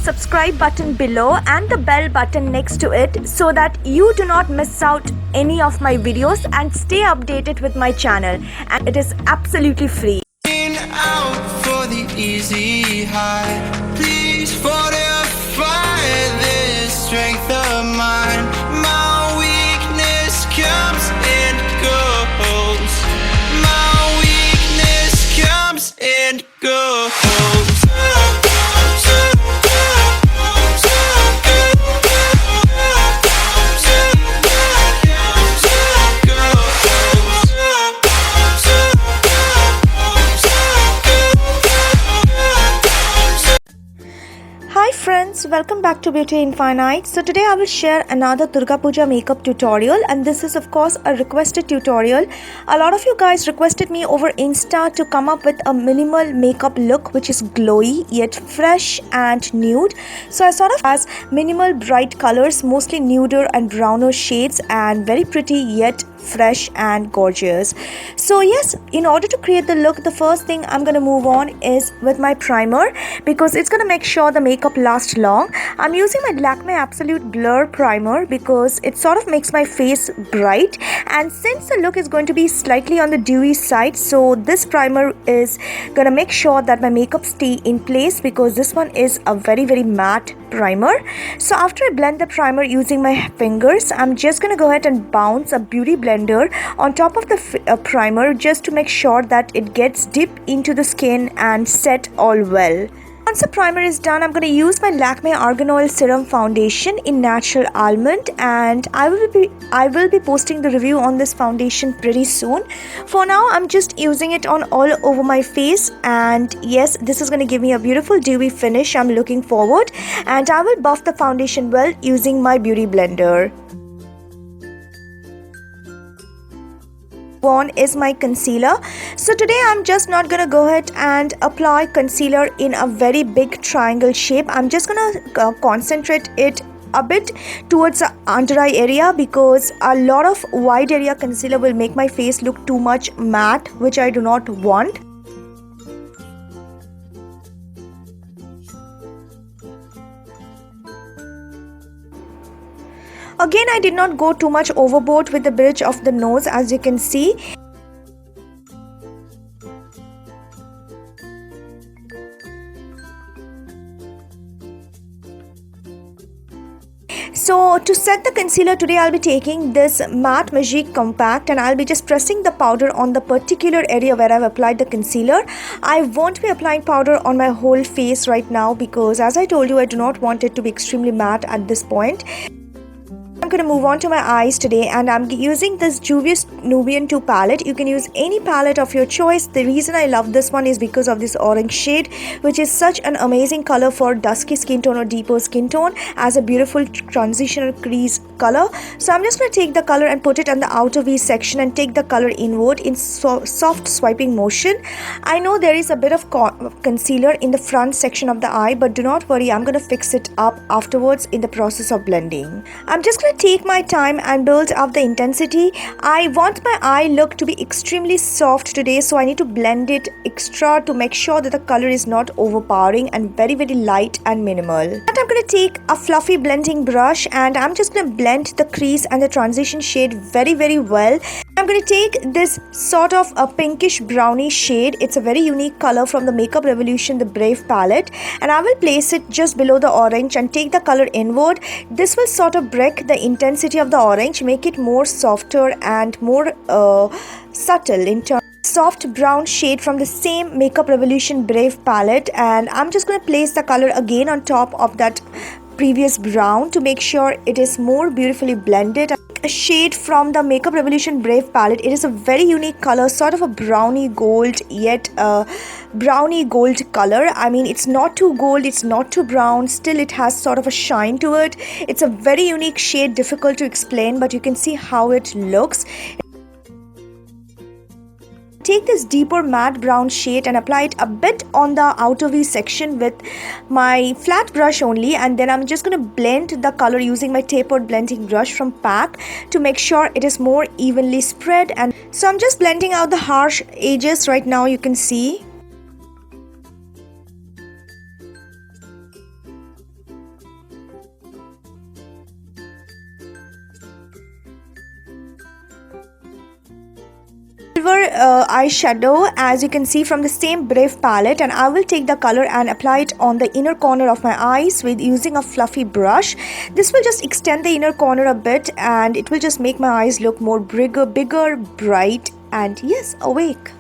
subscribe button below and the bell button next to it so that you do not miss out any of my videos and stay updated with my channel, and it is absolutely free. Out for the easy high, please fortify this strength of mine. My weakness comes and goes. My weakness comes and goes. Hi friends, welcome back to BeautyInfinite. So today I will share another Durga Puja makeup tutorial, and this is of course a requested tutorial. A lot of you guys requested me over Insta to come up with a minimal makeup look which is glowy yet fresh and nude. So I sort of has minimal bright colors, mostly nuder and browner shades, and very pretty yet fresh and gorgeous. So yes, in order to create the look, the first thing I'm going to move on is with my primer, because it's going to make sure the makeup lasts long. I'm using my Lakme Absolute Blur primer because it sort of makes my face bright, and since the look is going to be slightly on the dewy side, so this primer is going to make sure that my makeup stay in place, because this one is a very matte primer. So after I blend the primer using my fingers, I'm just going to go ahead and bounce a beauty blender on top of the primer just to make sure that it gets deep into the skin and set all well. Once the primer is done, I'm going to use my Lakme Argan Oil Serum Foundation in Natural Almond, and I will be posting the review on this foundation pretty soon. For now, I'm just using it on all over my face, and yes, this is going to give me a beautiful dewy finish. I'm looking forward, and I will buff the foundation well using my beauty blender. One is my concealer. So today I'm just not gonna go ahead and apply concealer in a very big triangle shape. I'm just gonna concentrate it a bit towards the under eye area, because a lot of wide area concealer will make my face look too much matte, which I do not want. Again, I did not go too much overboard with the bridge of the nose, as you can see. So to set the concealer today, I'll be taking this matte Magique compact, and I'll be just pressing the powder on the particular area where I've applied the concealer. I won't be applying powder on my whole face right now, because as I told you, I do not want it to be extremely matte at this point. I'm going to move on to my eyes today, and I'm using this Juvius Nubian 2 palette. You can use any palette of your choice. The reason I love this one is because of this orange shade, which is such an amazing color for dusky skin tone or deeper skin tone, as a beautiful transitional crease color. So I'm just going to take the color and put it on the outer V section and take the color inward in soft swiping motion. I know there is a bit of concealer in the front section of the eye, but do not worry, I'm going to fix it up afterwards in the process of blending. I'm just going to take my time and build up the intensity. I want my eye look to be extremely soft today, so I need to blend it extra to make sure that the color is not overpowering and very light and minimal. And I'm going to take a fluffy blending brush, and I'm just going to blend the crease and the transition shade very well. I'm going to take this sort of a pinkish brownie shade. It's a very unique color from the Makeup Revolution, the Brave palette, and I will place it just below the orange and take the color inward. This will sort of break the intensity of the orange, make it more softer and more subtle in terms. Soft brown shade from the same Makeup Revolution Brave palette, and I'm just going to place the color again on top of that previous brown to make sure it is more beautifully blended. A shade from the Makeup Revolution Brave palette. It is a very unique color, sort of a brownie gold, yet a brownie gold color. I mean, it's not too gold, it's not too brown, still it has sort of a shine to it. It's a very unique shade, difficult to explain, but you can see how it looks. Take this deeper matte brown shade and apply it a bit on the outer V section with my flat brush only, and then I'm just going to blend the color using my tapered blending brush from PAC to make sure it is more evenly spread. And so I'm just blending out the harsh edges right now, you can see. silver eyeshadow, as you can see from the same Brave palette, and I will take the color and apply it on the inner corner of my eyes with using a fluffy brush. This will just extend the inner corner a bit and it will just make my eyes look more bigger, bright, and yes, awake.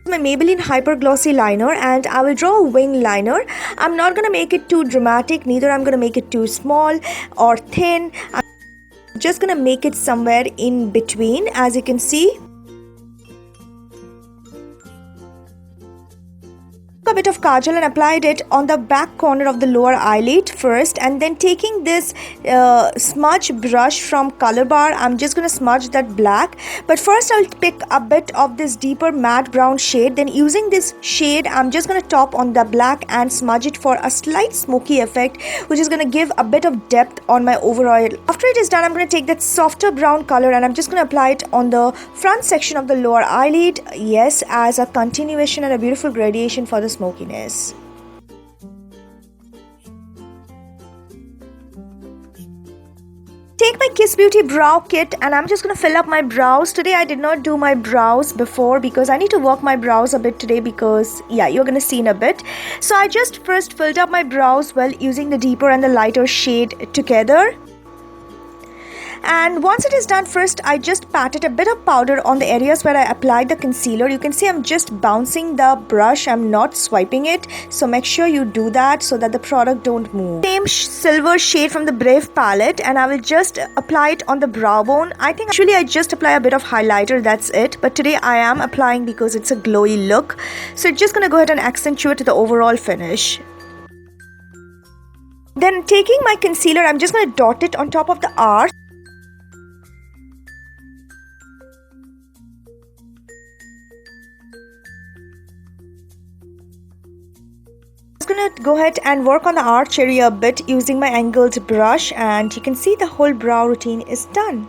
My Maybelline Hyper Glossy liner, and I will draw a wing liner. I'm not going to make it too dramatic, neither I'm going to make it too small or thin. I'm just going to make it somewhere in between, as you can see. A bit of kajal and applied it on the back corner of the lower eyelid first, and then taking this smudge brush from Color Bar, I'm just going to smudge that black. But first I'll pick a bit of this deeper matte brown shade, then using this shade I'm just going to top on the black and smudge it for a slight smoky effect, which is going to give a bit of depth on my overall. After it is done, I'm going to take that softer brown color and I'm just going to apply it on the front section of the lower eyelid, yes, as a continuation and a beautiful gradation for the smokiness. Take my Kiss Beauty brow kit and I'm just going to fill up my brows. Today I did not do my brows before because I need to work my brows a bit today, because yeah, you're going to see in a bit. So I just first filled up my brows well using the deeper and the lighter shade together. And once it is done, first I just patted a bit of powder on the areas where I applied the concealer. You can see I'm just bouncing the brush, I'm not swiping it, so make sure you do that so that the product don't move. Same silver shade from the Brave palette, and I will just apply it on the brow bone. I think actually I just apply a bit of highlighter, that's it, but today I am applying because it's a glowy look, so it's just gonna go ahead and accentuate the overall finish. Then taking my concealer, I'm just gonna dot it on top of the arch. Gonna go ahead and work on the arch area a bit using my angled brush, and you can see the whole brow routine is done.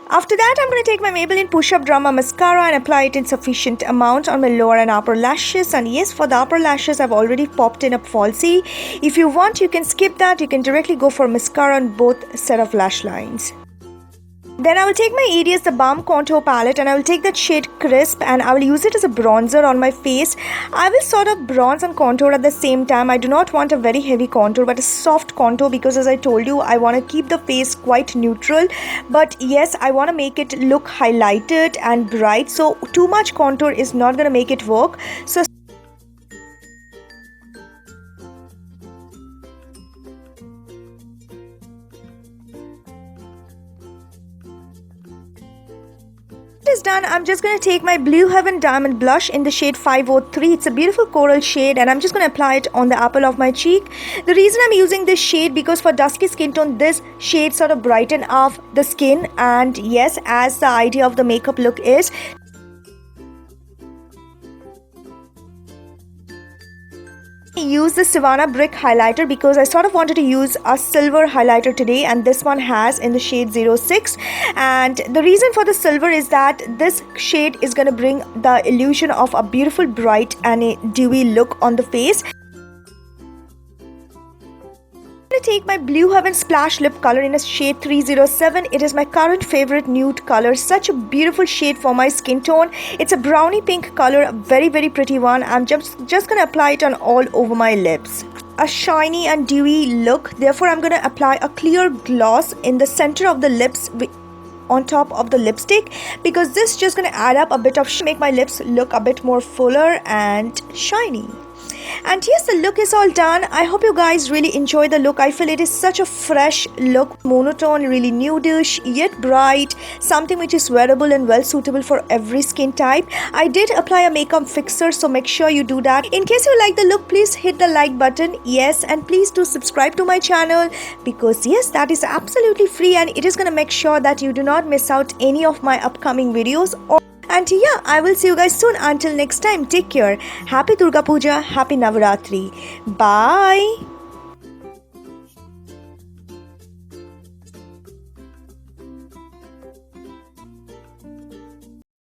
After that, I'm going to take my Maybelline Push-Up Drama Mascara and apply it in sufficient amount on my lower and upper lashes. And yes, for the upper lashes, I've already popped in a falsie. If you want, you can skip that. You can directly go for mascara on both set of lash lines. Then I will take my ADS The Balm Contour palette and I will take that shade Crisp and I will use it as a bronzer on my face. I will sort of bronze and contour at the same time. I do not want a very heavy contour but a soft contour, because as I told you, I want to keep the face quite neutral. But yes, I want to make it look highlighted and bright, so too much contour is not going to make it work. So is done, I'm just going to take my Blue Heaven Diamond Blush in the shade 503. It's a beautiful coral shade and I'm just going to apply it on the apple of my cheek. The reason I'm using this shade, because for dusky skin tone, this shade sort of brighten up the skin, and yes, as the idea of the makeup look is, use the Sivanna brick highlighter because I sort of wanted to use a silver highlighter today, and this one has in the shade 06. And the reason for the silver is that this shade is going to bring the illusion of a beautiful bright and a dewy look on the face. I'm going to take my Blue Heaven Splash Lip color in a shade 307. It is my current favorite nude color. Such a beautiful shade for my skin tone. It's a brownie pink color, a very pretty one. I'm just going to apply it on all over my lips. A shiny and dewy look. Therefore, I'm going to apply a clear gloss in the center of the lips on top of the lipstick, because this is just going to add up a bit of make my lips look a bit more fuller and shiny. And yes, the look is all done. I hope you guys really enjoy the look. I feel it is such a fresh look, monotone, really nudish yet bright, something which is wearable and well suitable for every skin type. I did apply a makeup fixer, so make sure you do that. In case you like the look, please hit the like button, yes, and please do subscribe to my channel, because yes, that is absolutely free and it is going to make sure that you do not miss out any of my upcoming videos. And yeah, I will see you guys soon. Until next time, take care. Happy Durga Puja, happy Navratri. Bye.